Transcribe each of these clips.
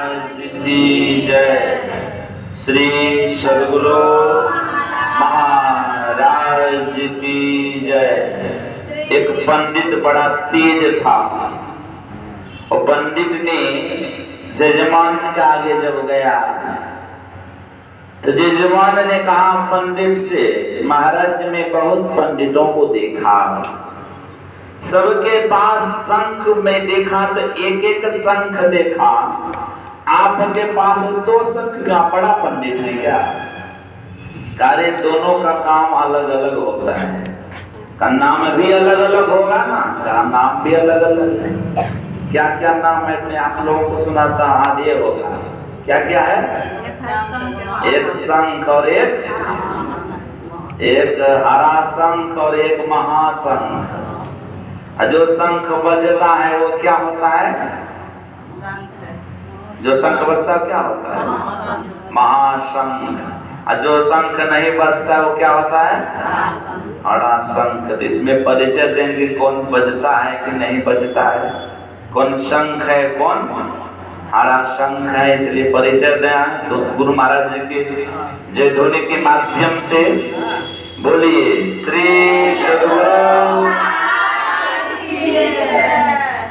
महाराज की जय। श्री सद्गुरु महाराज की जय। एक पंडित बड़ा तेज था और पंडित ने जजमान के आगे जब गया तो जजमान ने कहा पंडित से, महाराज में बहुत पंडितों को देखा, सबके पास शंख में देखा तो एक एक शंख देखा, आपके पास दो शंख का बड़ा पंडित है क्या? तारे दोनों का काम अलग अलग होता है, का नाम भी अलग अलग होगा ना, का नाम भी अलग अलग है। क्या क्या नाम है मैं आप लोगों को सुनाता हूँ, आदि होगा। क्या क्या है? एक शंख और एक हरा शंख और एक महाशंख। जो शंख बजता है वो क्या होता है? जो शंख बजता क्या होता है? महाशंख। जो शंख नहीं बजता है वो क्या होता है? हरा शंख। तो इसमें परिचय देंगे कौन बजता है कि नहीं बजता है, कौन शंख है कौन हरा शंख है, इसलिए परिचय दें। तो गुरु महाराज जी के जय ध्वनि के माध्यम से बोलिए श्री सद्गुरु।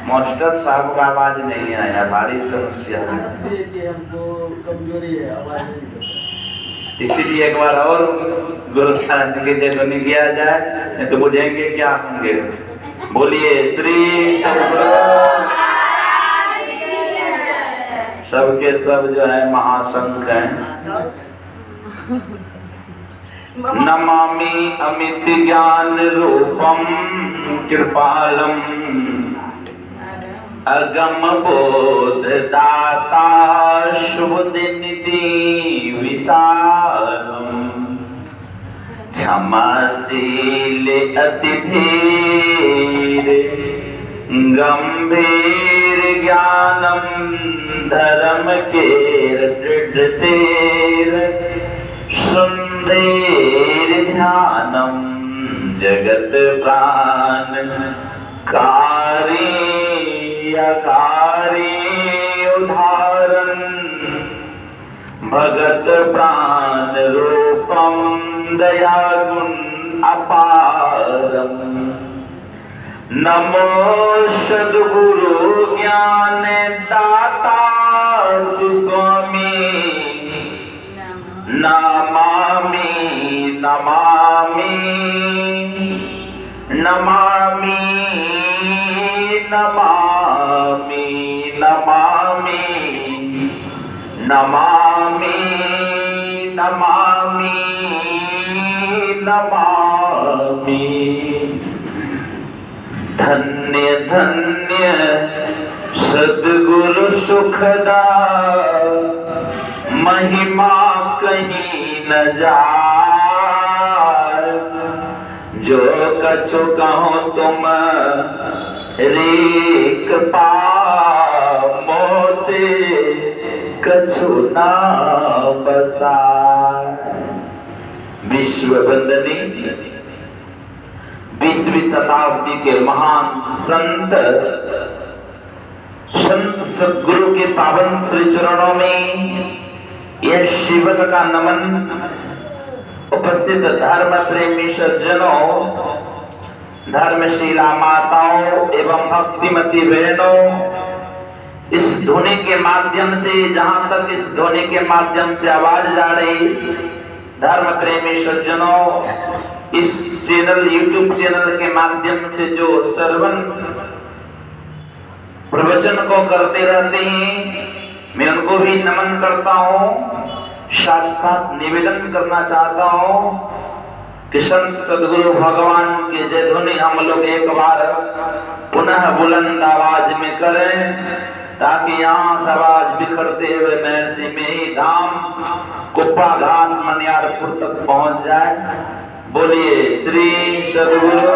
मास्टर साहब का आवाज नहीं आया, भारी समस्या है, इसीलिए एक बार और गुरु महाराज जी के जय ध्वनि किया जाए, नहीं तो बुझेंगे क्या होंगे। बोलिए श्री सद्गुरु। सबके सब जो है महाशंख हैं। नमामि अमित ज्ञान रूपम कृपालम अगम बोध दाता शुभ निधि विशालम क्षमाशील अति धीर गंभीर ज्ञानम धर्म के दृढ़ सुंदर ध्यानम जगत प्राण कारी उदाहरण भगत प्राण रूपम दया गुण अपारम। नमो सद्गुरु ज्ञान दाता सुस्वामी नमामि नमामि नमामि नमामि नमामि नमामि नमामि नमामि। धन्य धन्य सद्गुरु सुखदा महिमा कहीं न जाए, जो कछु कहो तुम रे कृपा मोते कछु ना बसा। विश्व वंदनी 20वीं शताब्दी के महान संत सद्गुरु के पावन श्री चरणों में यह शिवन का नमन। उपस्थित धर्म प्रेमी सज्जनों, धर्मशीला माताओं एवं भक्तिमती बहनों, इस ध्वनि के माध्यम से, जहां तक इस ध्वनि के माध्यम से आवाज जा रही, धर्म प्रेमी सज्जनों, इस चैनल यूट्यूब चैनल के माध्यम से जो श्रवण प्रवचन को करते रहते हैं, मैं उनको भी नमन करता हूँ। साथ साथ निवेदन करना चाहता हूँ कि संत सद्गुरु भगवान के जय ध्वनि हम लोग एक बार पुनः बुलंद आवाज में करें, ताकि यहाँ से आवाज बिखरते हुए महर्षि में ही धाम कुप्पा घाट मनियारपुर तक पहुंच जाए। बोलिए श्री सद्गुरु।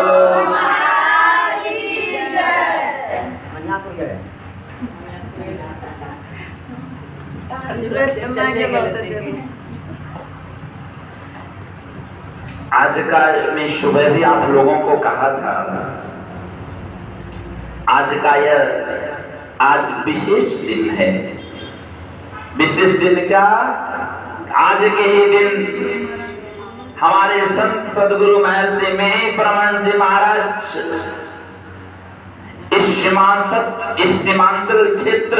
आज का मैं सुबह भी आप लोगों को कहा था, आज का यह आज विशेष दिन है। विशेष दिन क्या, आज के ही दिन हमारे संत सदगुरु महर्षि में परमहंस महाराज इस सीमांचल क्षेत्र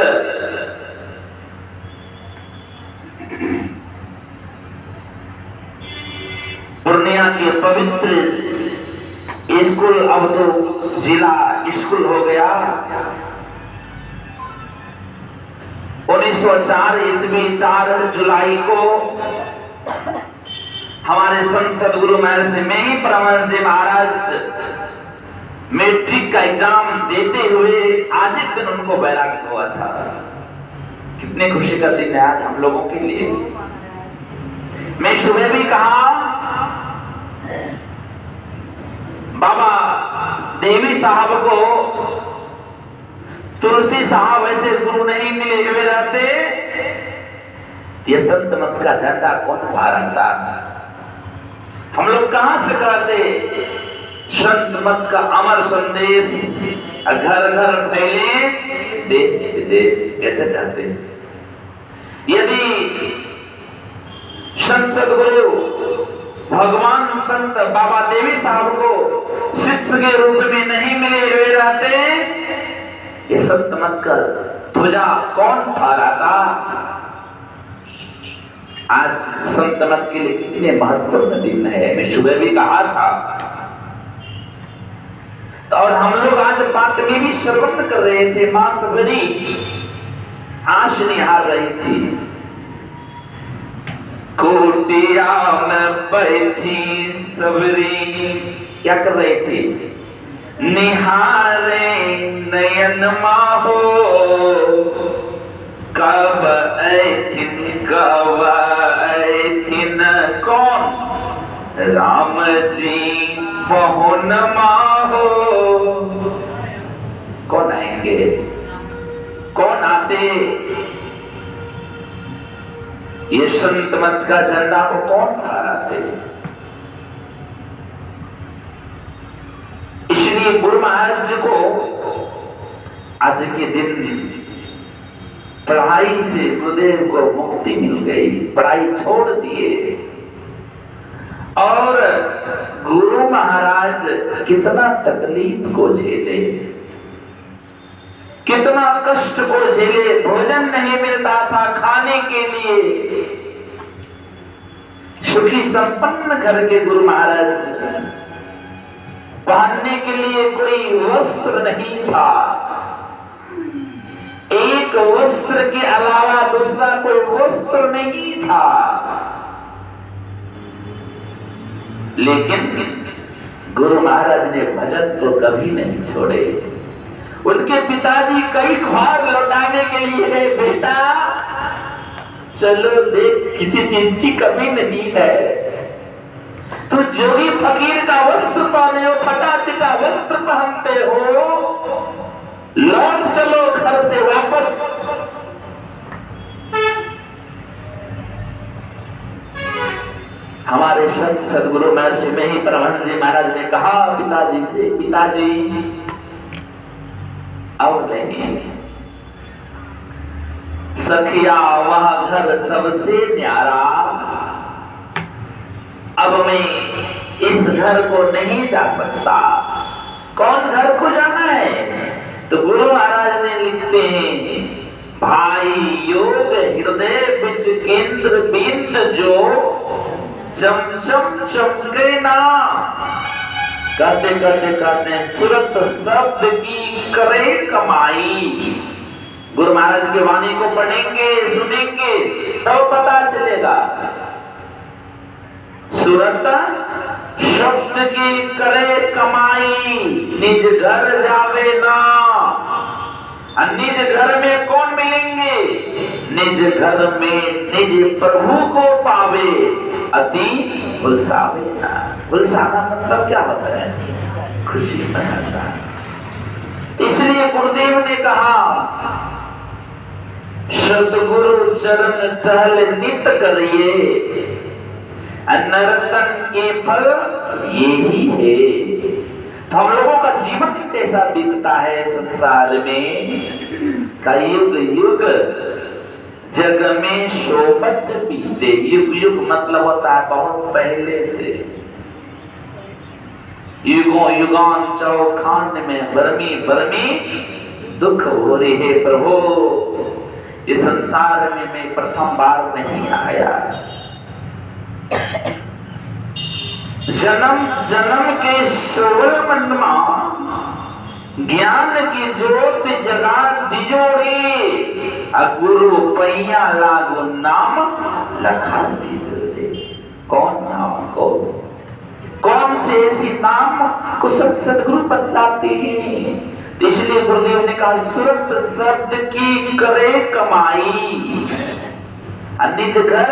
पूर्णिया के पवित्र स्कूल, अब तो जिला स्कूल हो गया, 1904 ईस्वी 4 जुलाई को हमारे संत सदगुरु महर्षि में ही परमहंस महाराज मैट्रिक का एग्जाम देते हुए आज एक दिन उनको वैराग्य हुआ था। कितने खुशी का दिन है आज हम लोगों के लिए। मैं सुबह भी कहा, बाबा देवी साहब को तुलसी साहब ऐसे गुरु नहीं मिले हुए रहते, ये संत मत का झंडा कौन फहराता। हम लोग कहां से कहते संत मत का अमर संदेश घर घर फैले, देश विदेश, कैसे कहते। यदि संत सदगुरु भगवान संत बाबा देवी साहब को शिष्य के रूप में नहीं मिले हुए रहते, ये संत मत का ध्वजा कौन फहराता। आज संत मत के लिए कितने महत्वपूर्ण दिन है, मैं सुबह भी कहा था। तो और हम लोग आज बात में भी श्रवण कर रहे थे, मां सबरी आश निहार रही थी। कोटिया में बैठी सबरी क्या कर रही थी, निहारे नयन माहो, कब ऐथिन कौन राम जी पहुन माहो। कौन आएंगे, कौन आते, ये संत मत का झंडा को कौन फहराते। इसलिए गुरु महाराज जी को आज के दिन पढ़ाई से गुरुदेव को मुक्ति मिल गई, पढ़ाई छोड़ दिए। और गुरु महाराज कितना तकलीफ को झेले, कितना कष्ट को झेले। भोजन नहीं मिलता था खाने के लिए। सुखी संपन्न घर के गुरु महाराज, पहनने के लिए कोई वस्त्र नहीं था, एक वस्त्र के अलावा दूसरा कोई वस्त्र नहीं था। लेकिन गुरु महाराज ने भजन तो कभी नहीं छोड़े। उनके पिताजी कई बार लौटाने के लिए है, बेटा चलो देख, किसी चीज की कमी नहीं है। तो जोगी फकीर का वस्त्र पहने हो, फटा चिटा वस्त्र पहनते हो, लौट चलो घर से वापस। हमारे संत सदगुरु महर्षि में ही परमहंस महाराज ने कहा पिताजी से, पिताजी अब नहीं, सखिया वह घर सबसे न्यारा, अब मैं इस घर को नहीं जा सकता। कौन घर को जाना है? तो गुरु महाराज ने लिखते हैं, भाई योग हृदय बिच केंद्र बिंद जो चमचम चमके ना। कहते कहते कहते सुरत शब्द की करे कमाई। गुरु महाराज की वाणी को पढ़ेंगे सुनेंगे तो पता चलेगा। सुरत शब्द की करे कमाई, निज घर जावे ना। निज घर में कौन मिलेंगे? निज घर में निज प्रभु को पावे, अति उल्सावे ना। उल्साना मतलब क्या होता है? खुशी मनाना। इसलिए गुरुदेव ने कहा, सतगुरु चरण टहल नित करिए, नर्तन के फल यही है। तो हम लोगों का जीवन कैसा बीतता है संसार में, का युग युग जग में शोभत बीते। युग युग मतलब होता है बहुत पहले से। युगों युगान चौखान में बरमी बरमी दुख हो रहे है प्रभु। इस संसार में मैं प्रथम बार नहीं आया। जन्म जन्म के शोभल मनमा ज्ञान की ज्योत जगा दिजोड़े। गुरु पैया लागो नाम लखा दीजोड़े। कौन नाम कौन से ऐसी नाम को सब सदगुरु बताते हैं। इसलिए गुरुदेव ने कहा सुरत शब्द की करे कमाई। निज घर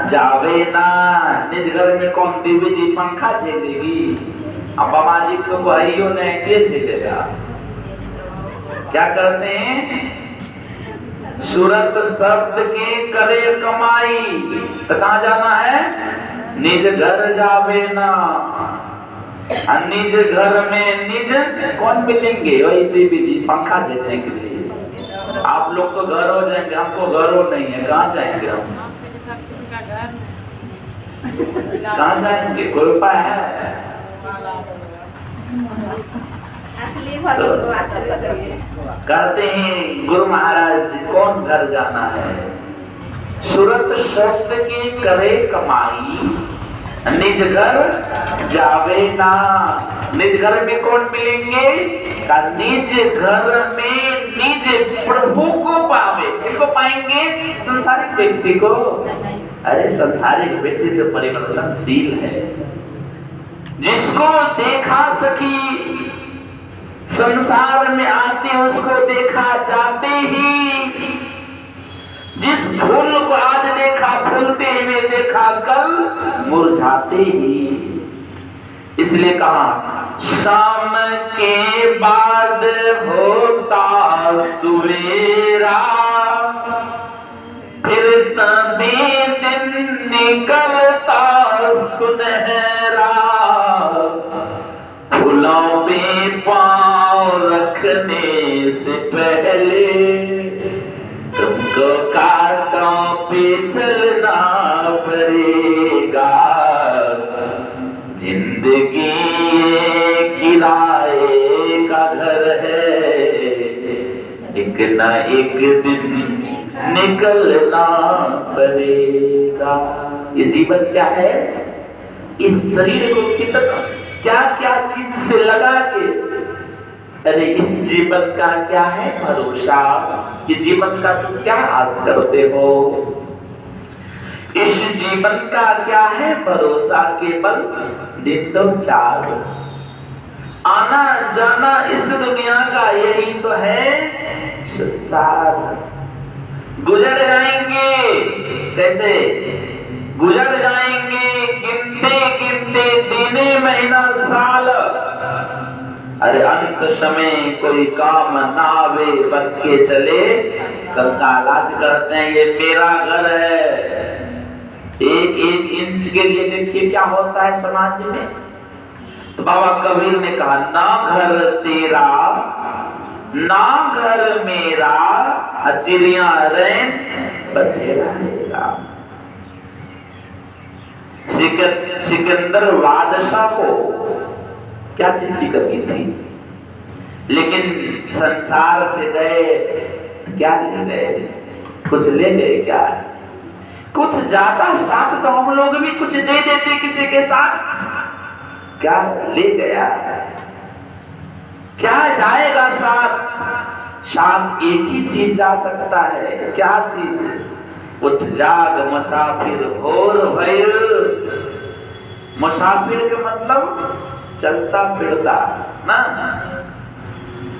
जावे ना। निज घर में कौन दिव्य जी पंखा झेलेगी। अम्बा जी तो भाइयों ने के झेलेगा। क्या करते हैं सुरत शब्द की करे कमाई। तो कहां जाना है निज घर जावे ना। निज घर में निज कौन मिलेंगे वही देवी जी पंखा झेलने के लिए। आप लोग तो घर हो जाएंगे हमको घर हो नहीं है। कहाँ जाएंगे हम कहाँ जाएंगे कोई उपाय है। तो कहते हैं गुरु महाराज कौन घर जाना है। सुरत शब्द की करे कमाई। निज घर जावे ना। निज घर में कौन मिलेंगे। निज घर में निज प्रभु को पावे। किसको पाएंगे संसारिक व्यक्ति को। अरे संसारिक व्यक्ति तो परिवर्तनशील है। जिसको देखा सखी संसार में आते उसको देखा जाते ही। जिस फूल को आज देखा फूलते हुए देखा कल मुरझाते ही। इसलिए कहा शाम के बाद होता सवेरा। फिर तभी दिन निकलता सुनहरा। फूलों पे पांव रखने से पहले तुमको कांटों पे चलना पड़ेगा। जिंदगी किराए का घर है। एक न एक दिन निकलना पड़ेगा। ये जीवन क्या है। इस शरीर को कितना क्या क्या चीज से लगा के। अरे इस जीवन का क्या है भरोसा। ये जीवन का तुम क्या आस करते हो। इस जीवन का क्या है भरोसा। केवल दिन दो चार आना जाना इस दुनिया का यही तो है संसार। गुजर जाएंगे कैसे गुजर जाएंगे गिनते गिनते दिने महीना साल। अरे अंत समय कोई काम ना आवे बन के चले कंकालाज करते हैं ये मेरा घर है। एक एक इंच के लिए देखिए क्या होता है समाज में। तो बाबा कबीर ने कहा ना घर तेरा ना घर मेरा चिड़िया रैन बसेरा मेरा। सिकंदर बादशाह को क्या चीज की कमी थी। लेकिन संसार से गए तो क्या ले गए कुछ ले गए क्या। कुछ जाता साथ तो हम लोग भी कुछ दे देते किसी के साथ। क्या ले गया क्या जाएगा साथ। साथ एक ही चीज जा सकता है। क्या चीज उठ जाग मुसाफिर होर भइल। मुसाफिर के मतलब चलता फिरता ना।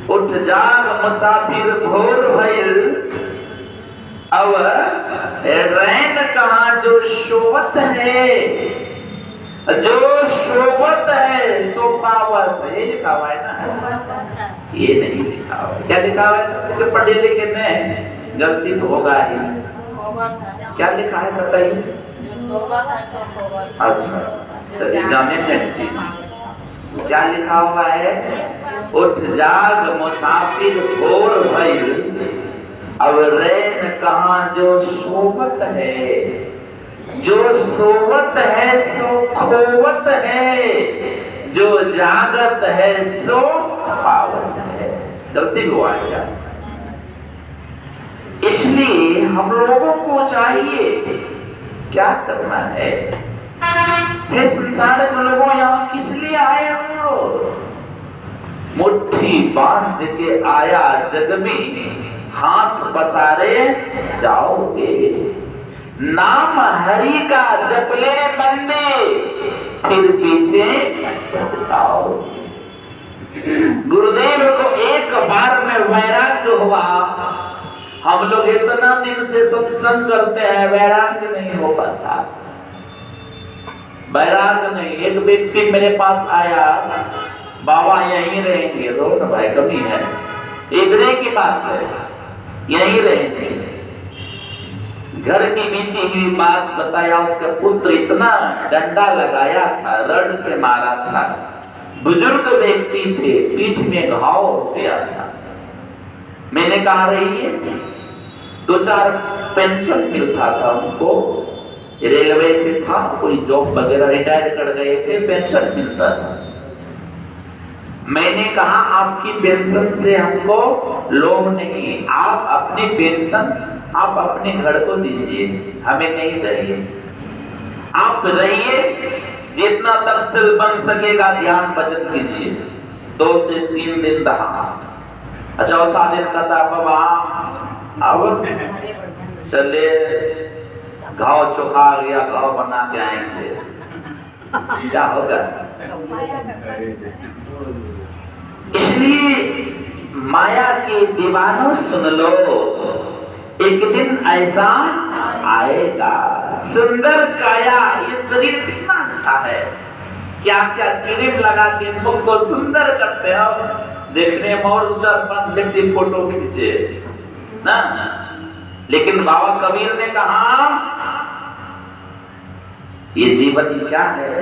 उठ जाग मुसाफिर भोर भइल। अब रैन कहा जो शोभत है। जो शोभत है सो पावत है। ये लिखा हुआ है ना। ये नहीं लिखा हुआ है। क्या लिखा हुआ है तो पढ़े लिखे में गलती तो होगा ही। क्या लिखा है बताइए। अच्छा चलिए जाने दें चीज क्या लिखा हुआ है। उठ जाग मुसाफिर भोर भइल। अब रैन कहाँ जो सोवत है, जो सोवत है सो खोवत है, जो जागत है सो पावत है। गलती हुआ क्या? इसलिए हम लोगों को चाहिए क्या करना है? हे संसार के लोगों, यहाँ किस लिए आए हम लोग? मुट्ठी बांध के आया जग में, हाथ पसारे जाओगे। नाम हरि का जप ले बंदे, फिर पीछे पछताओगे। गुरुदेव को एक बार में वैराग्य हुआ। हम लोग इतना दिन से सत्संग करते हैं, वैराग्य नहीं हो पाता। वैराग्य नहीं। एक व्यक्ति मेरे पास आया, बाबा यहीं रहेंगे। रोन भाई कभी है, इधर की बात है, यहीं रहेंगे। घर की बीती हुई बात बताया। उसका पुत्र इतना डंडा लगाया था, रड से मारा था। बुजुर्ग व्यक्ति थे, पीठ में घाव हो गया था। मैंने कहा रही है, 2-4 पेंशन मिलता था उनको, रेलवे से था, कोई जॉब वगैरह, रिटायर कर गए थे, पेंशन मिलता था। मैंने कहा आपकी पेंशन से हमको लोभ नहीं, आप अपनी पेंशन आप अपने घर को दीजिए, हमें नहीं चाहिए। आप रहिए, जितना तक चल बन सकेगा ध्यान भजन कीजिए। 2 से 3 दिन रहा। चौथा दिन कहता बाबा अब चले, घाव चोखा गया, घाव बना के आएंगे। क्या होगा? इसलिए माया के दीवानों सुन लो, एक दिन ऐसा आएगा। सुंदर काया, ये शरीर कितना अच्छा है, क्या क्या क्रीम लगा के मुख को सुंदर करते हो, देखने में और 4-5 व्यक्ति फोटो खींचे ना। लेकिन बाबा कबीर ने कहा ये जीवन क्या है?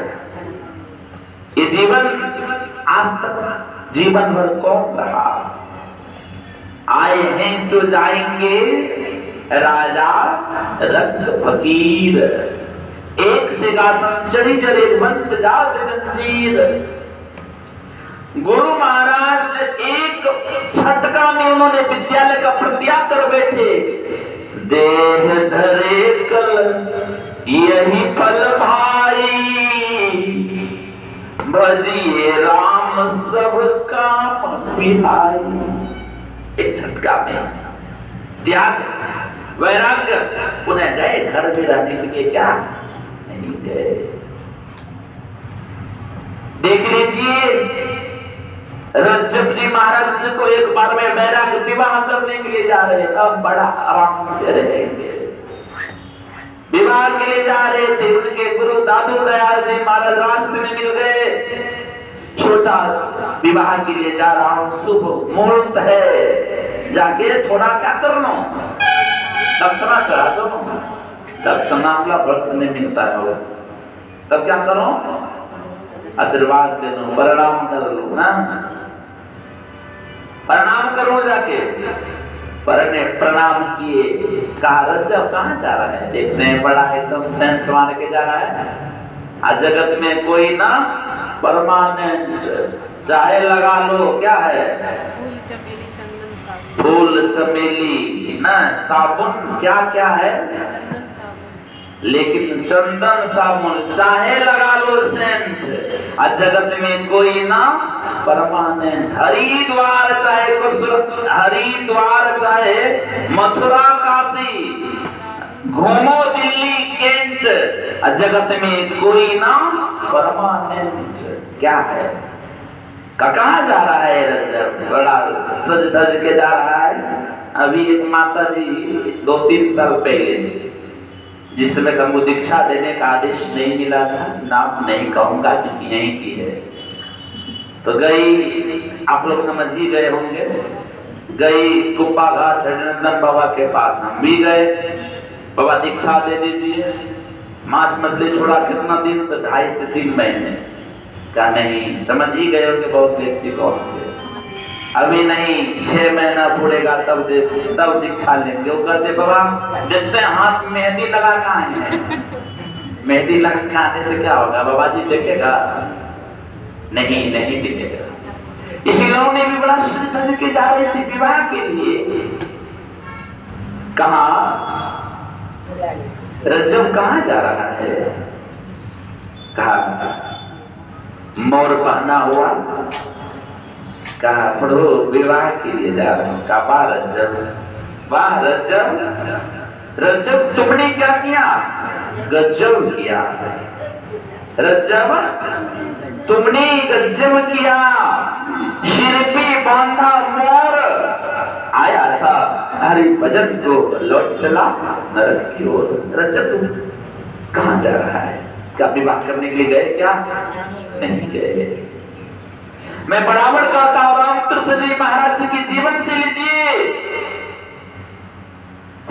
ये जीवन आज तक जीवन भर कौन रहा? आए हैं सो जाएंगे, राजा रंग फकीर। एक सिंहासन चढ़ी जरे बंद जात जंजीर। गुरु महाराज एक झटका में उन्होंने विद्यालय का प्रत्याग कर बैठे। देह धरे कल यही फल भाई, भजिए राम सब काम बिहाई। एक झटका में त्याग, वैराग्य। पुनः गए घर में रहने के लिए? क्या नहीं गए। देख लीजिए, रज्जब जी महाराज को एक बार में वैराग्य विवाह करने के लिए जा रहे, अब बड़ा आराम से रहेंगे। विवाह के लिए जा रहे थे, उनके गुरु दादू दयाल जी महाराज रास्ते में मिल गए। सोचा विवाह के लिए जा रहा हूं, शुभ मुहूर्त है, जाके थोड़ा क्या कर लो, दक्षिणा चढ़ा दो। दक्षिणा वाला भक्त नहीं मिलता है, तब क्या करो? आशीर्वाद दे लो, प्रणाम कर लो ना, प्रणाम करो। जाके परने प्रणाम किए। कहा रज्जब कहाँ जा रहा है? देखते हैं बड़ा एकदम सेंस मार के जा रहा है। आज जगत में कोई ना परमानेंट, चाहे लगा लो क्या है, फूल चमेली ना, साबुन क्या क्या है, लेकिन चंदन साबुन चाहे लगा लो सेंट। आज जगत में कोई ना परमानेंट। हरिद्वार चाहे हरिद्वार चाहे मथुरा काशी, घूमो दिल्ली कैंट, जगत में कोई ना परमानेंट। क्या है? कहाँ जा रहा है रज्जब? बड़ा सज धज के जा रहा है। अभी एक माता जी 2-3 साल पहले, जिसमें हमको दीक्षा देने का आदेश नहीं मिला था, नाम नहीं कहूंगा क्योंकि यहीं की है, तो गई, आप लोग समझ ही गए होंगे, गई कुप्पा घाट हरिनंदन बाबा के पास। हम भी गए, बाबा दीक्षा दे दीजिए। मांस मछली छोड़ा कितना दिन? तो 2.5 से 3 महीने का। नहीं समझ ही गए होंगे बहुत व्यक्ति कौन थे। अभी नहीं, 6 महीना पूरेगा तब दीक्षा लेंगे। वो कहते बाबा देखते हैं हाथ में मेहंदी लगा कहाँ है, मेहंदी लगा के आने से क्या होगा? बाबा जी देखेगा नहीं, नहीं दिखेगा। इसी लोगों ने भी बड़ा सोच के जा रहे थे विवाह के लिए। कहा रजब कहाँ जा रहा है? कहा मोर पहना हुआ। कहा प्रभु विवाह के लिए जा रहा हूँ। कहा रजब, वाह रजब, रजब तुमने क्या किया? गजब किया रजब, तुमने गजब किया। सिर पे बांधा मोर, आया था हरि भजन को लौट चला नरक की ओर। रजब तुम कहाँ जा रहा है? क्या विवाह करने के लिए गए? क्या नहीं गए। मैं बराबर कहता हूं राम तीर्थ जी महाराज जी के जीवन से लीजिए।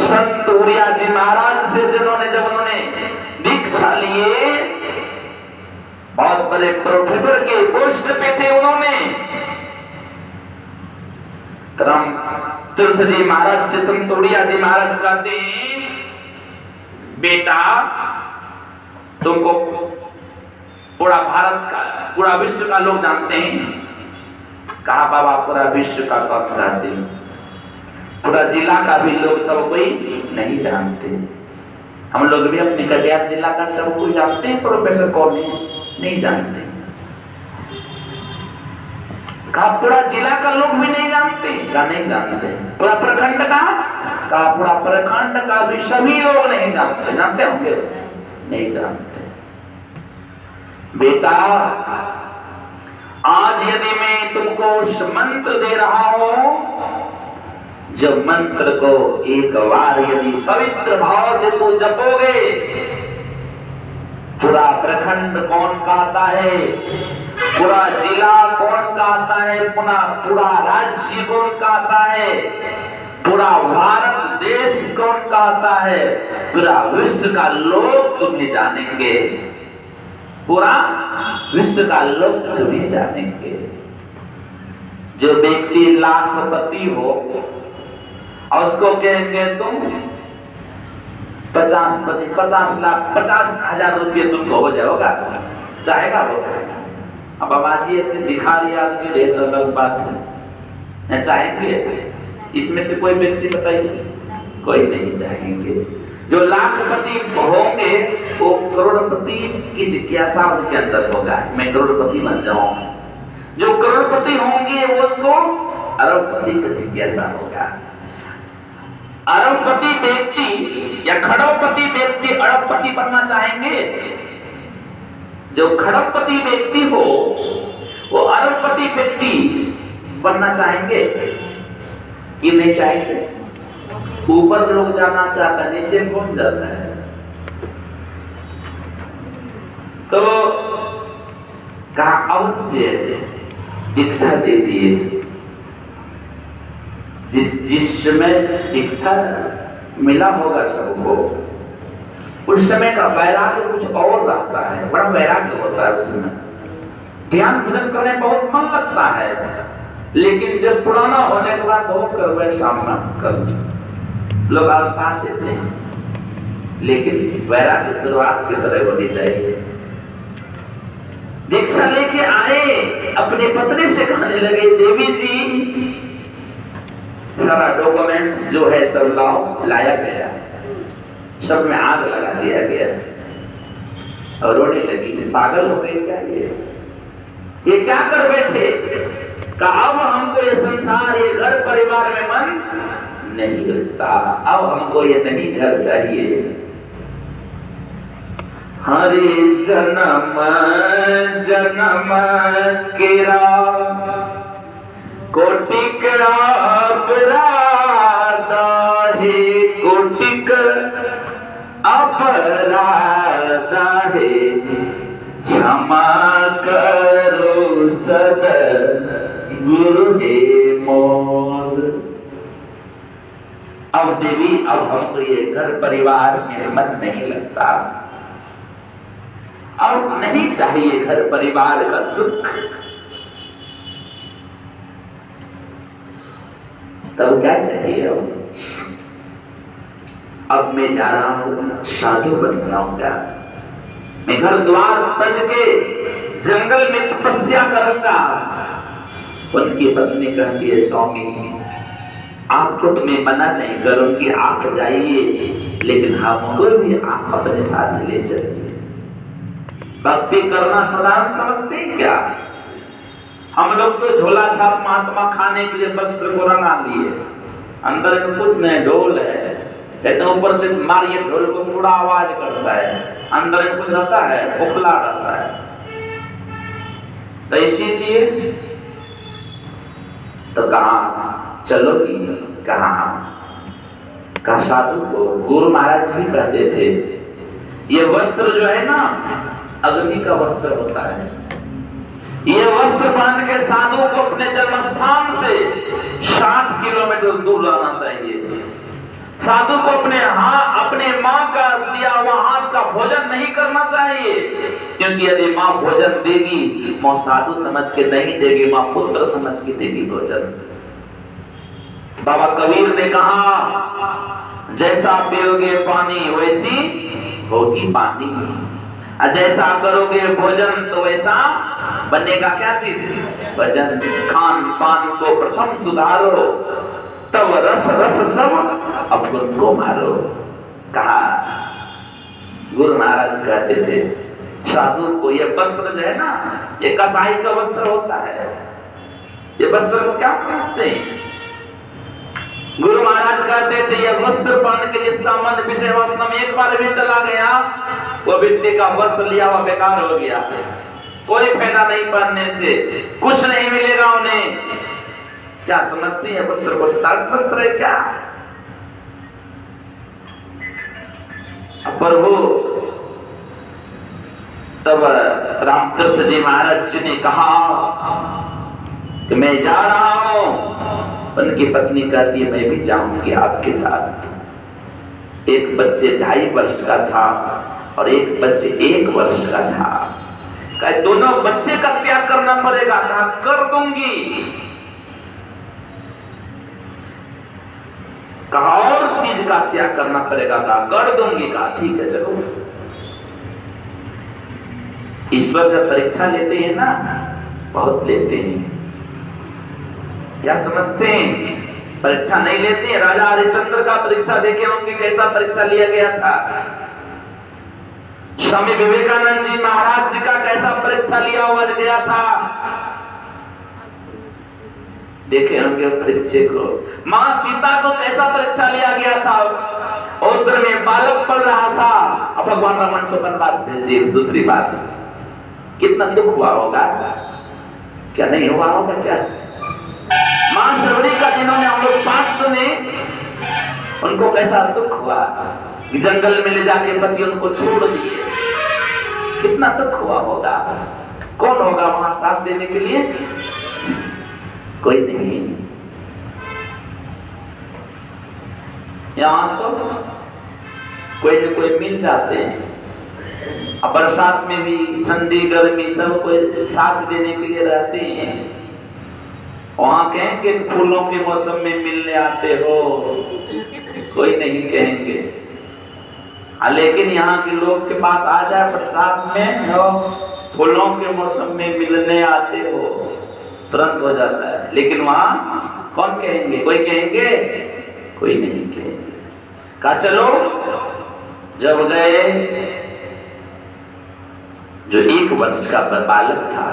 संत तुरिया जी महाराज से जिन्होंने जब उन्होंने दीक्षा लिए, बहुत बड़े प्रोफेसर के पोस्ट पे थे उन्होंने। राम तीर्थ जी महाराज से संत तुरिया जी महाराज कहते हैं बेटा तुमको पूरा भारत का, पूरा विश्व का लोग जानते हैं। कहा बाबा पूरा विश्व का कौन जानते हैं? पूरा जिला का भी लोग सब कोई नहीं जानते। हम लोग भी अपने कटिहार जिला का सब कोई जानते हैं, प्रोफेसर कौन है नहीं जानते। कहा पूरा जिला का लोग भी नहीं जानते? कहा नहीं जानते। पूरा प्रखंड का? कहा पूरा प्रखंड का भी सभी लोग नहीं जानते। जानते होंगे? नहीं जानते। बेटा आज यदि मैं तुमको उस मंत्र दे रहा हूं, जब मंत्र को एक बार यदि पवित्र भाव से तू जपोगे, पूरा प्रखंड कौन कहता है, पूरा जिला कौन कहता है, पूरा राज्य कौन कहता है, पूरा भारत देश कौन कहता है, पूरा विश्व का लोग तुम्हें जानेंगे। पूरा विश्व का लोग तुम्हें जानेंगे। जो व्यक्ति लाखपति हो और उसको कहेंगे तुम 50 लाख 50,000 रुपये तुमको हो जाएगा, चाहेगा वो? अब बाबा जी ऐसे भिखारी आदमी रहे तो अलग बात है, चाहेंगे? इसमें से कोई व्यक्ति बताइए, कोई नहीं चाहेंगे। जो लाखपति होंगे वो करोड़पति की जिज्ञासा उनके अंदर होगा, मैं करोड़पति बन जाऊंगा। जो करोड़पति होंगे वो उनको अरबपति की जिज्ञासा होगा। अरबपति व्यक्ति या खड़गपति व्यक्ति अरबपति बनना चाहेंगे? जो खड़गपति व्यक्ति हो वो अरबपति व्यक्ति बनना चाहेंगे कि नहीं चाहेंगे? ऊपर लोग जाना चाहता है, नीचे कौन जाता है? तो कहा अवश्य दीक्षा दे दिए। जिस समय दीक्षा मिला होगा सबको, उस समय का वैराग्य कुछ और रहता है, बड़ा वैराग्य होता है उस समय। ध्यान भजन करने बहुत मन लगता है, लेकिन जब पुराना होने के बाद होकर वह सामना कर लोग साथ देते हैं, लेकिन वैराग्य शुरुआत की तरह होनी चाहिए। दीक्षा लेके आए, अपनी पत्नी से कहने लगे देवी जी सारा डॉक्यूमेंट्स जो है सब लाया गया, सब में आग लगा दिया गया। और रोने लगी, पागल हो गई क्या ये क्या कर बैठे? कहा अब हमको ये संसार, ये घर परिवार में मन नहीं लगता, अब हमको ये नहीं घर चाहिए। हरे जन्म जन्म केरा कोटिक अपराध है, कोटिक अपराध है, क्षमा करो सद गुरु हे मोर। अब देवी अब हमको ये घर परिवार में मन नहीं लगता, अब नहीं चाहिए घर परिवार का सुख। तब क्या चाहिए? अब मैं जा रहा हूं, साधु बन जाऊंगा, मैं घर द्वार तज के जंगल में तपस्या करूंगा। उनकी पत्नी कहती है, स्वामी आपको तो मैं मना नहीं करूंगी, आप जाइए, लेकिन हमको भी आप अपने साथ ले चलिए। भक्ति करना साधारण समझते हैं क्या? हम लोग तो झोला छाप महात्मा खाने के लिए वस्त्र को रंगा लिए, अंदर में कुछ नहीं, ढोल है, कहते ऊपर से मारिए ढोल को, पूरा आवाज करता है, अंदर में कुछ रहता है, खोखला रहता है। तो इसीलिए तो कहा चलोगी? कहा साधु को गुरु महाराज भी कहते थे, ये वस्त्र जो है ना, अग्नि का वस्त्र होता है, ये वस्त्र पहन के साधु को अपने जन्म स्थान से 60 किलोमीटर दूर रहना चाहिए। साधु को अपने माँ का दिया हुआ हाथ का भोजन नहीं करना चाहिए, क्योंकि यदि माँ भोजन देगी, माँ साधु समझ के नहीं देगी, माँ पुत्र समझ के देगी भोजन। बाबा कबीर ने कहा, जैसा पियोगे पानी वैसी होगी पानी, जैसा करोगे भोजन तो वैसा बनेगा क्या चीज? भजन। खान पान को प्रथम सुधारो, तब रस रस सब अपन को मारो। कहा गुरु महाराज कहते थे साधु को ये वस्त्र जो है ना, ये कसाई का वस्त्र होता है, ये वस्त्र को क्या समझते हैं? गुरु महाराज कहते थे ये वस्त्र पहन के जिसका मन विषय वासना में एक बार भी चला गया, वो व्यक्ति का वस्त्र लिया हुआ बेकार हो गया, कोई फायदा नहीं पहनने से, कुछ नहीं मिलेगा उन्हें। क्या समझते हैं वस्त्र को साधारण वस्त्र है क्या? प्रभु तब रामतीर्थ जी महाराज जी ने कहा कि मैं जा रहा हूं। उनकी पत्नी कहती है मैं भी जाऊंगी आपके साथ। एक बच्चे 2.5 वर्ष का था और एक बच्चे 1 वर्ष का था। कहा दोनों बच्चे का त्याग करना पड़ेगा। कहा कर दूंगी। कहा और चीज का त्याग करना पड़ेगा। कहा कर दूंगी। कहा ठीक है चलो। ईश्वर जब परीक्षा लेते हैं ना, बहुत लेते हैं। क्या समझते हैं? परीक्षा नहीं लेते हैं। राजा हरिश्चंद्र का परीक्षा देखे होंगे, कैसा परीक्षा लिया गया था। स्वामी विवेकानंद जी महाराज जी का कैसा परीक्षा लिया हुआ गया था, देखे होंगे परीक्षा को। मां सीता को कैसा परीक्षा लिया गया था। उत्तर में बालक पढ़ रहा था, अब भगवान रावण को वनवास भेज दिए। दूसरी बात, कितना दुख हुआ होगा, क्या नहीं हुआ होगा? क्या मां सबरी का जिन्होंने हम लोग पाठ सुने, उनको कैसा दुख हुआ कि जंगल में ले जाके पति उनको छोड़ दिए। कितना दुख हुआ होगा। कौन होगा वहां साथ देने के लिए? कोई नहीं। यहाँ तो कोई न कोई मिल जाते हैं। अब बरसात में भी, ठंडी गर्मी, सब कोई साथ देने के लिए रहते हैं। वहां कहेंगे फूलों के मौसम में मिलने आते हो, कोई नहीं कहेंगे। लेकिन यहाँ के लोग के पास आ जाए बरसात में, फूलों के मौसम में मिलने आते हो, तुरंत हो जाता है। लेकिन वहां कौन कहेंगे? कोई कहेंगे? कोई नहीं कहेंगे। कहा चलो। जब गए, जो 1 वर्ष का बालक था,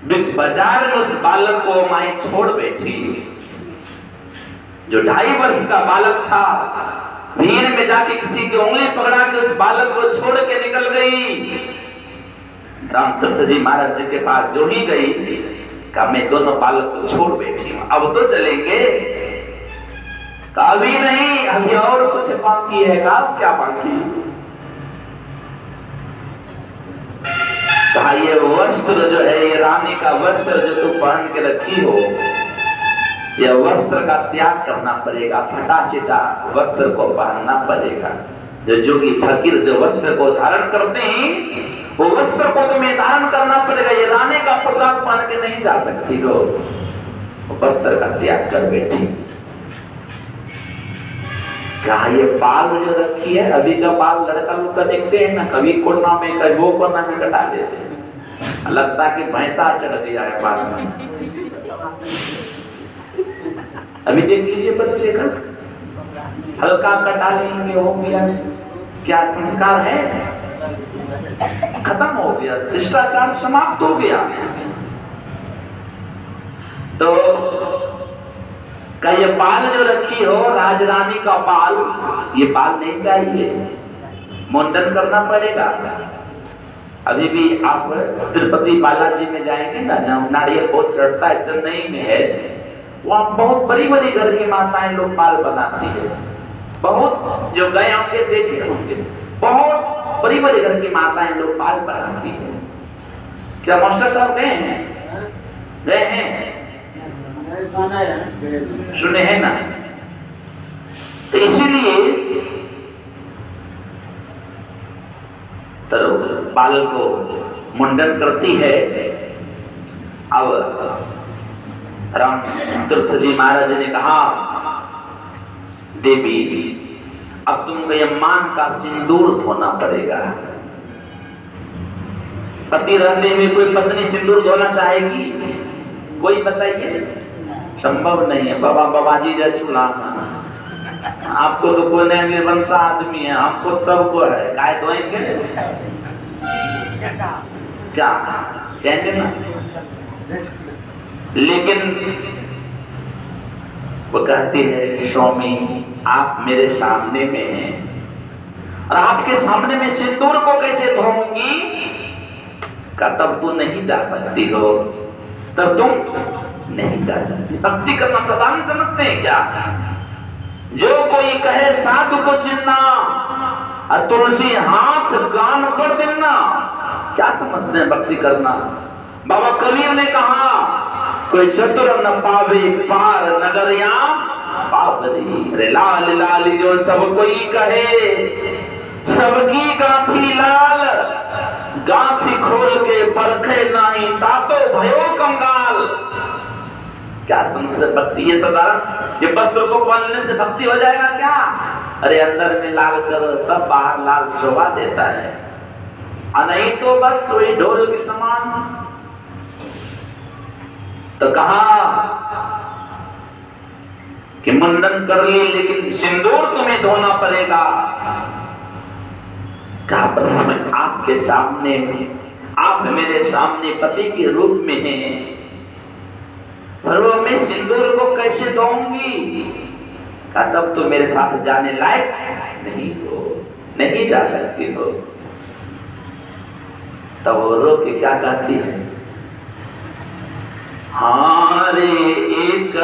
बीच बाजार में उस बालक को माई छोड़ बैठी। जो 2.5 वर्ष का बालक था, भीड़ में जाके किसी की उंगली पकड़ा के उस बालक को छोड़ के निकल गई। रामतीर्थ जी महाराज जी के पास जो ही गई, कहा मैं दोनों बालक को छोड़ बैठी हूं, अब तो चलेंगे? कहा अभी नहीं, अभी और कुछ बाकी है। कहा क्या बाकी? कहा ये वस्त्र जो है, ये रानी का वस्त्र जो तू पहन के रखी हो, यह वस्त्र का त्याग करना पड़ेगा। फटा चिटा वस्त्र को पहनना पड़ेगा। जो जोगी फकीर जो वस्त्र को धारण करते हैं, वो वस्त्र को तुम्हें धारण करना पड़ेगा। ये रानी का पोशाक पहन के नहीं जा सकती हो। वस्त्र का त्याग कर बैठी। कहा ये बाल जो रखी है, अभी का बाल लड़का लोग का देखते हैं ना, कभी कोना में कभी वो कोना में कटा लेते हैं, लगता कि भैंसा चढ़ दिया है बाल में। अभी देख लीजिए बच्चे का हल्का कटा लेंगे, हो गया, क्या संस्कार है, खत्म हो गया, शिष्टाचार समाप्त हो गया। तो ये बाल जो रखी हो राजरानी का बाल, ये बाल नहीं चाहिए, मुंडन करना पड़ेगा। अभी भी आप तिरुपति बालाजी में जाएंगे ना, जहाँ नारियल बहुत चढ़ता है, चेन्नई में है, वहाँ बहुत बड़ी बड़ी घर की माताएं लोग बाल बनाती है। बहुत जो गए होंगे देखे होंगे, बहुत बड़ी बड़ी घर की माताएं लोग बाल बनाती है। क्या मास्टर साहब गए हैं? गए हैं, सुने हैं ना। तो इसीलिए तो बाल को मुंडन करती है। अब राम तीर्थ जी महाराज ने कहा, देवी अब तुमको यह मान का सिंदूर धोना पड़ेगा। पति रहते हुए कोई पत्नी सिंदूर धोना चाहेगी? कोई बताइए, संभव नहीं है। बाबा बाबाजी जय चूल्हा, आपको तो कोई नहीं, निर्वंशा आदमी है, हमको सबको है, काय धोएंगे क्या कहेंगे ना। लेकिन वो कहती है, स्वामी आप मेरे सामने में हैं और आपके सामने में सिंदूर को कैसे धोऊंगी? का तब तू नहीं जा सकती हो, तब तुम नहीं जा सकती। भक्ति करना साधारण समझते हैं क्या? जो कोई कहे साधु को चिन्ना और तुलसी हाथ कान पर देना, क्या समझते हैं भक्ति करना? बाबा कबीर ने कहा, कोई चतुर न पावे पार नगरिया पावरी। अरे लाल लाल जो सब कोई कहे, सबकी गांठी लाल, गांठी खोल के परखे नहीं तातो भयो कंगाल। क्या समझते भक्ति? ये साधारण, ये वस्त्र को पहनने से भक्ति हो जाएगा क्या? अरे अंदर में लाल करो तब बाहर लाल शोभा देता है, और नहीं तो बस वही ढोल के समान। तो कहा कि मुंडन कर ली, लेकिन सिंदूर तुम्हें धोना पड़ेगा। कहा प्रभु मैं आपके सामने, आप मेरे सामने पति के रूप में हैं, प्रभु मैं सिंदूर को कैसे धोऊंगी? कहा तब तो मेरे साथ जाने लायक नहीं हो, नहीं जा सकती हो। तब वो रो के क्या कहती है, हारे एक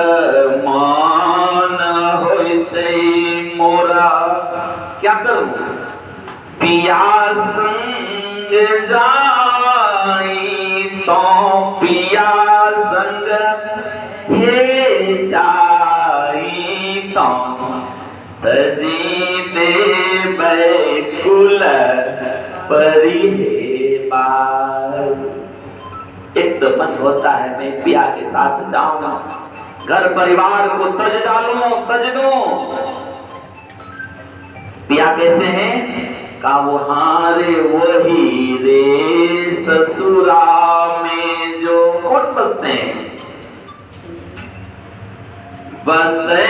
मान होय छै मोरा, क्या करूं? पिया संग जाई तो पिया संग हे जाई तो तजी दे बैकुल परी हे बार। एक तो मन होता है मैं पिया के साथ जाऊं, घर परिवार को तज डालूं, तज दूं। पिया कैसे हैं? का वो हारे वही रे ससुरा में जो कौन बसते हैं? बसे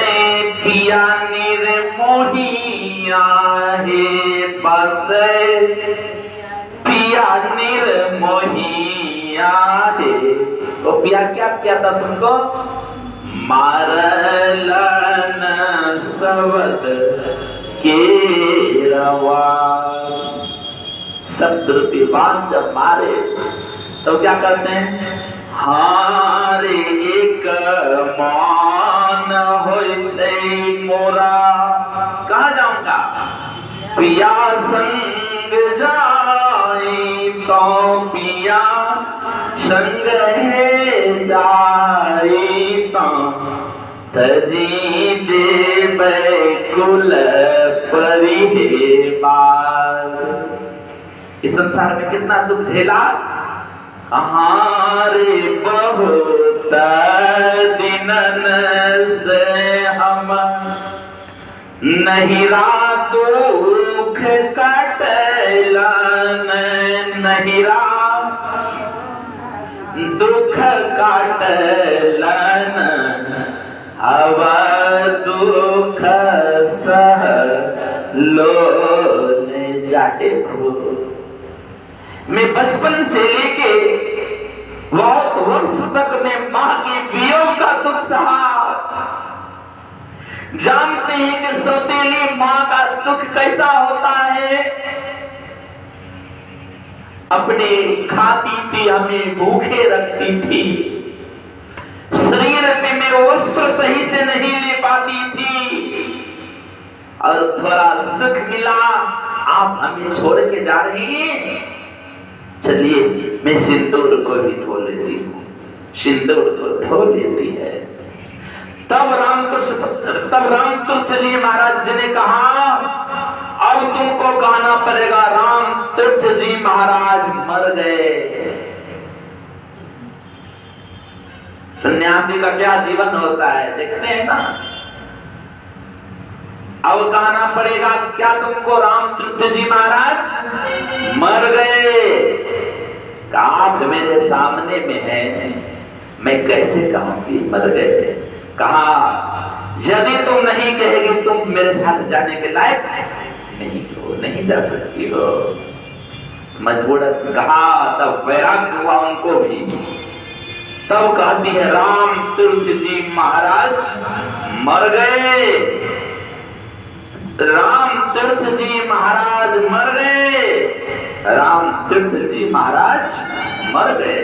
पिया निर्मोहिया है, बसे पिया निर्मोहिया है। तो पिया क्या किया था तुमको? मारलन सबद के रवा। सब श्रुतिवान जब मारे तो क्या करते हैं? हारे एक मान होय छै मोरा। कहाँ जाऊंगा? पिया संग जाई तो पिया संग है जाई तो तजी दे बैकुल परी हे बार। इस संसार में कितना दुख झेला, हारे बहुत दिनन से हम नहिरा दुख काटलन, नहिरा दुख काटलन, अब दुख सह लो न जाए। प्रभु मैं बचपन से लेके बहुत वर्ष तक मैं मां के वियोग का दुख सहा। जानते हैं कि सौतेली मां का दुख कैसा होता है। अपने खाती थी, हमें भूखे रखती थी, शरीर पे मैं वस्त्र सही से नहीं ले पाती थी, और थोड़ा सुख मिला आप हमें छोड़ के जा रही हैं, चलिए मैं सिंदूर को भी धो लेती हूँ। सिंदूर को धो लेती है। तब रामतीर्थ जी महाराज जी ने कहा अब तुमको गाना पड़ेगा। रामतीर्थ जी महाराज मर गए। सन्यासी का क्या जीवन होता है देखते हैं ना। अब गाना पड़ेगा क्या तुमको। रामतीर्थ जी महाराज मर गए। काठ मेरे सामने में है, मैं कैसे कहूं कि मर गए। कहा यदि तुम नहीं कहेगी तुम मेरे साथ जाने के लायक नहीं हो, नहीं जा सकती हो। मजबूरन कहा। तब वैराग्य हुआ उनको भी। तब कहती है रामतीर्थ जी महाराज मर गए। रामतीर्थ जी महाराज मर गए। रामतीर्थ जी महाराज मर गए।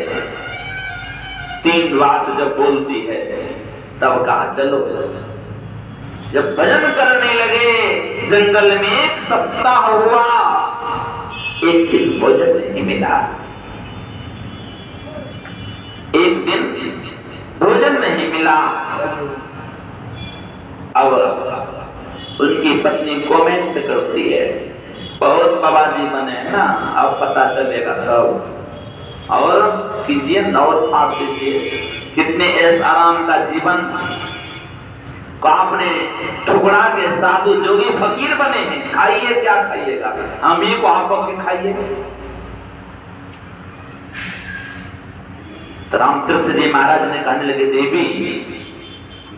तीन बात जब बोलती है तब कहा चलो। जब भजन करने लगे जंगल में 1 सप्ताह हुआ, एक दिन भोजन नहीं मिला। एक दिन भोजन नहीं मिला। अब उनकी पत्नी कमेंट करती है बहुत बाबाजी बने ना, अब पता चलेगा सब। और कीजिए और फाड़ दीजिए। कितने ऐस आराम का जीवन को आपने ठुकरा के साधु जोगी फकीर बने हैं। खाइए क्या खाइएगा, हम ही को आप के खाइए। तो रामतीर्थ जी महाराज ने कहने लगे देवी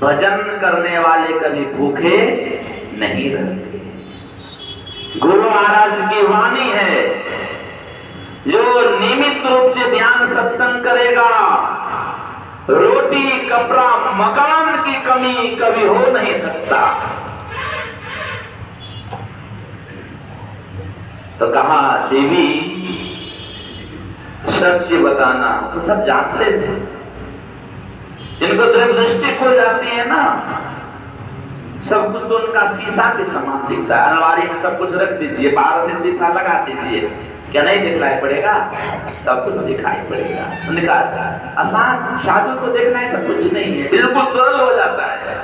भजन करने वाले कभी भूखे नहीं रहते। गुरु महाराज की वाणी है जो नियमित रूप से ध्यान सत्संग करेगा, रोटी कपड़ा मकान की कमी कभी हो नहीं सकता। तो कहा देवी सच बताना। तो सब जानते थे, जिनको दृष्टि खो जाती है ना, सब कुछ तो उनका शीशा के समान दिखता है। अलमारी में सब कुछ रख दीजिए, बाहर से शीशा लगा दीजिए, क्या नहीं दिखलाई पड़ेगा? सब कुछ दिखाई पड़ेगा। उन्होंने कहा आसान साधु को देखना है, सब कुछ नहीं है, बिल्कुल सरल हो जाता है।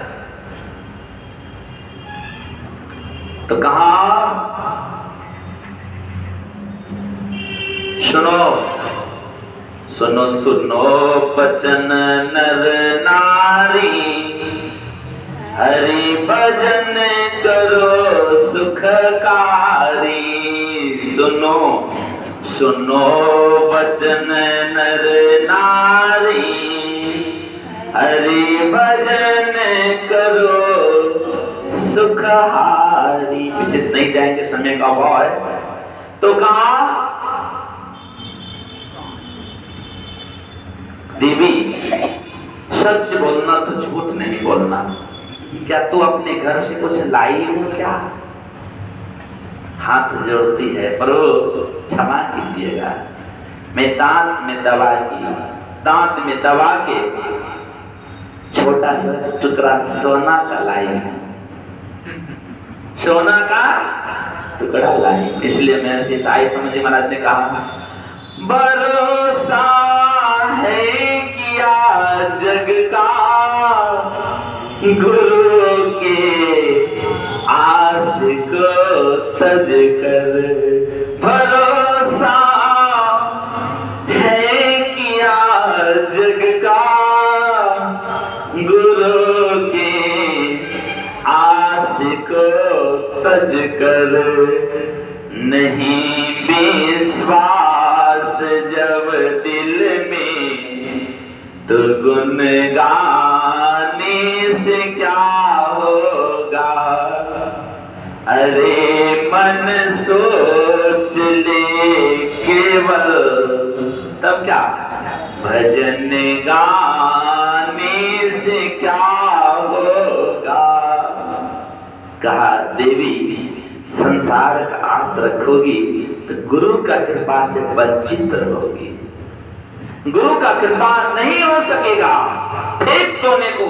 तो कहा सुनो सुनो सुनो बचन नर नारी, हरि भजन करो सुखकारी। सुनो सुनो बचन नर नारी, हरि भजन करो सुखहारी। विशेष नहीं जाएंगे, समय का अभाव है। तो कहा देवी सच बोलना तो झूठ नहीं बोलना। क्या तू अपने घर से कुछ लाई हो क्या? हाथ जोड़ती है प्रभु क्षमा कीजिएगा, मैं दांत में दबा के छोटा सा टुकड़ा सोना का लाई हूं, सोना का टुकड़ा लाई। इसलिए मेरे साई समझी महाराज ने कहा भरोसा है किया जग का, गुरु के आस को तज कर। भरोसा है किया जग का, नहीं विश्वास जब दिल में, तो गुण गाने से क्या होगा। अरे मन सोच ले केवल, तब क्या, भजन गाने से क्या होगा। कहा देवी संसार का आस रखोगी तो गुरु का कृपा से वंचित रहोगी। गुरु का कृपा नहीं हो सकेगा। फेंक सोने को,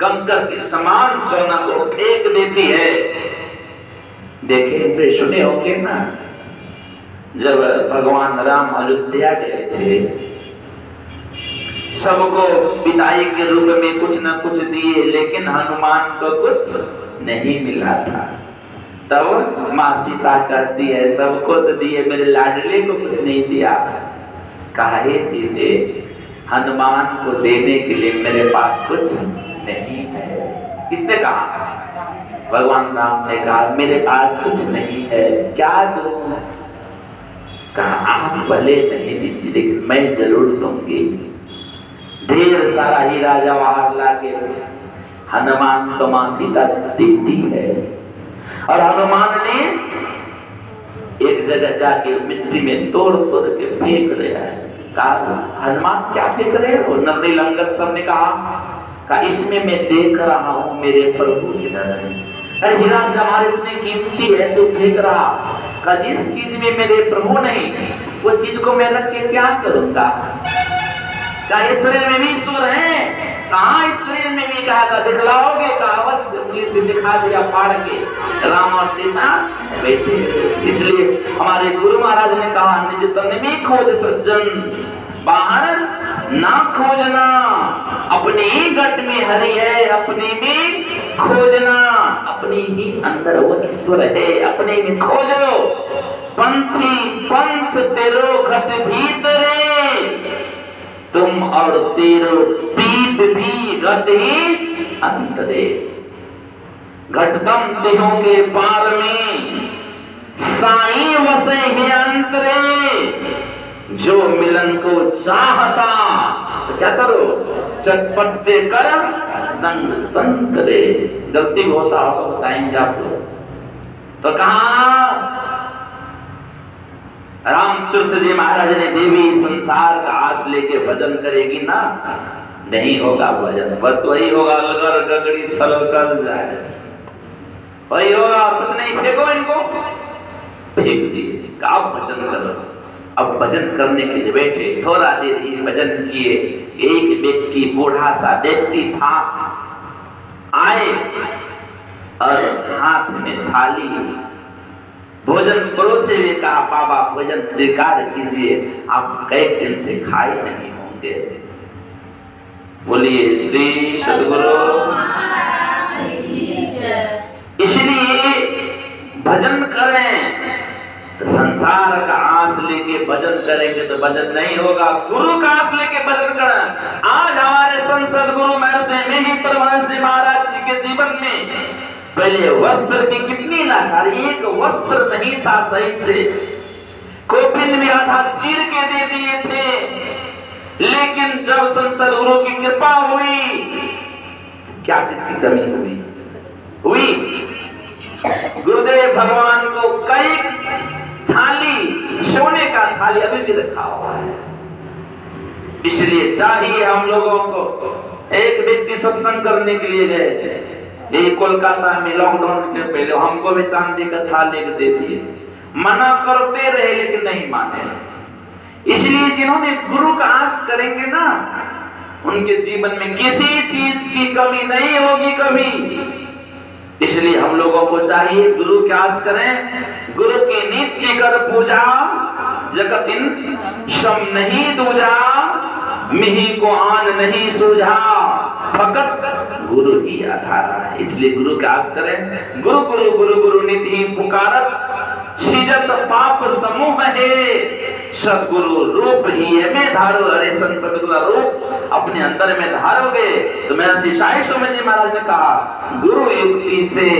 कंकर के समान सोना को फेंक देती है। देखे वे सुने होंगे ना, जब भगवान राम अयोध्या गए थे, सबको विदाई के रूप में कुछ न कुछ दिए, लेकिन हनुमान को कुछ नहीं मिला था। तब माँ सीता कहती है सबको तो दिए, मेरे लाडले को कुछ नहीं दिया। कहा हे सीते, हनुमान को देने के लिए मेरे पास कुछ नहीं है। किसने कहा? भगवान राम ने कहा मेरे पास कुछ नहीं है, क्या दूं? कहा आप भले नहीं दीजिए, लेकिन मैं जरूर दूंगी। ढेर सारा हीरा जवाहर लाके हनुमान को माँ सीता देती है। और हनुमान ने एक जगह जाके मिट्टी में तोड़ तोड़ के फेंक रहा है। कहा हनुमान क्या फेंक रहे हो? नरनी लंगत सब ने कहा इसमें मैं देख रहा हूँ मेरे प्रभु की तरह। अरे हीरा जवाहर इतनी कीमती है तू फेंक रहा। कहा जिस चीज में मेरे प्रभु नहीं, वो चीज को मैं रख के क्या करूंगा। कहा इस शरीर में भी ईश्वर है। कहा इस शरीर में भी, कहा दिखलाओगे? कहा अवश्य, उंगली से दिखा दिया फाड़ के। राम और सीता बैठे। इसलिए हमारे गुरु महाराज ने कहा निज तन में खोज सज्जन, बाहर ना खोजना। अपने ही गट में हरि है, अपने में खोजना। अपने ही अंदर वो ईश्वर है, अपने में खोज लो। पंथी पंथ तेरो घट भीतरे, तुम और तेरो पीप भी घट ही अंतरे। घटतम तेहों के पार में, साईं वसे ही अंतरे। जो मिलन को चाहता तो क्या करो, चटपट से कर संग संग करे। गलती होता होगा बताएंगे आप लोग। तो कहा राम तीर्थ जी महाराज ने देवी संसार का आस लेके भजन करेगी ना, नहीं होगा भजन। बस वही होगा लगर गगड़ी छलकल जाए, वही होगा, कुछ नहीं। फेंको इनको, फेंक दिए। आप भजन करो। अब भजन करने के लिए बैठे, थोड़ा देर ही भजन किए। एक व्यक्ति बूढ़ा सा व्यक्ति था, आए और हाथ में थाली भोजन परोसे हुए। कहा बाबा भोजन स्वीकार कीजिए, आप कई दिन से खाए नहीं होंगे। बोलिए श्री सद्गुरु। इसलिए भजन करें तो संसार का आस लेके भजन करेंगे तो भजन नहीं होगा। गुरु का आस लेके भजन करें। आज हमारे संसद गुरु महर्षि मेही परमहंस महाराज जी के जीवन में पहले वस्त्र की कितनी लाचारी, एक वस्त्र नहीं था सही से। कोपिन भी आधा चीर के दे दिए थे। लेकिन जब संसद गुरु की कृपा हुई, क्या चीज की कमी हुई? गुरुदेव भगवान को कई थाली, सोने का थाली अभी भी रखा हुआ है। इसलिए चाहिए हम लोगों को। एक व्यक्ति सत्संग करने के लिए गए, ये कोलकाता में लॉकडाउन के पहले, हमको भी चांदी का थाली दे दिए। मना करते रहे लेकिन नहीं माने। इसलिए जिन्होंने गुरु का आस करेंगे ना, उनके जीवन में किसी चीज की कमी नहीं होगी कभी। इसलिए हम लोगों को चाहिए गुरु की आस करें। गुरु की नित्य कर पूजा, जगतिन सम नहीं दूजा। मिही को आन नहीं सूझा, फकत गुरु ही आधारा है। इसलिए गुरु का आस करें। गुरु गुरु गुरु गुरु नित्य ही पुकारत, छिजत पाप समूह है। सदगुरु रूप ही है मैं धारो। अरे सदगुरु रूप अपने अंदर में धारोगे तो महर्षि साईं स्वामी जी महाराज ने कहा, गुरु युक्ति से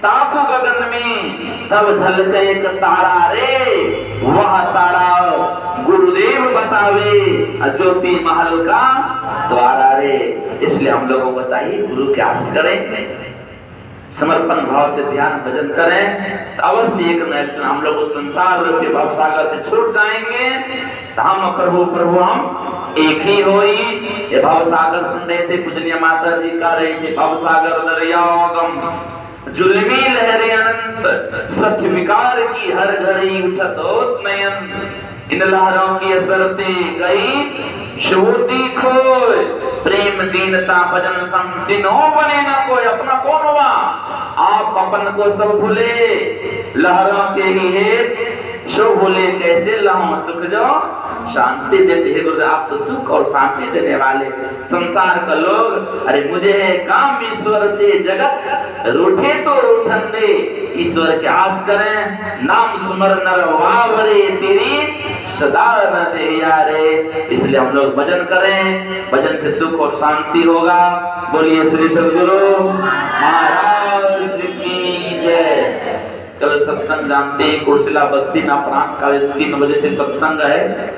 ताकू गगन में तब झलके एक तारा रे, वह तारा गुरुदेव बतावे ज्योति महल का द्वारा रे। इसलिए हम लोगों को चाहिए गुरु के आस करें, समर्पण भाव से ध्यान भजन करें, तो अवश्य एक न एक दिन हम लोग संसार रूपी भवसागर से छूट जाएंगे। तो हम प्रभु हम एक ही होई। ये भवसागर सुन रहे थे, पूजनीय माता जी कह रही थी, भवसागर दरियागम जुल्मी लहरे अनंत, सच विकार की हर घड़ी उठत होत नयन। इन लहरों की असरते गई शोती खोय, प्रेम दीनता भजन सम तीनों बने न कोई। अपना कौन हुआ? आप अपन को सब भूले, लहरों के ही हेत शो भूले, कैसे लहों सुख जो शांति देते हैं। गुरुदेव आप तो सुख और शांति देने वाले। संसार का लोग अरे मुझे है काम ईश्वर से, जगत रूठे तो रूठन दे। ईश्वर के आस करें, नाम सुमर नर वावरे, तेरी सदा न दे यारे। इसलिए हम लोग भजन करें, भजन से सुख और शांति होगा। बोलिए श्री सद्गुरु महाराज की जय। कल सत्संग जानते, कोटशिला बस्ती में अपराह्न काल 3 बजे से सत्संग है।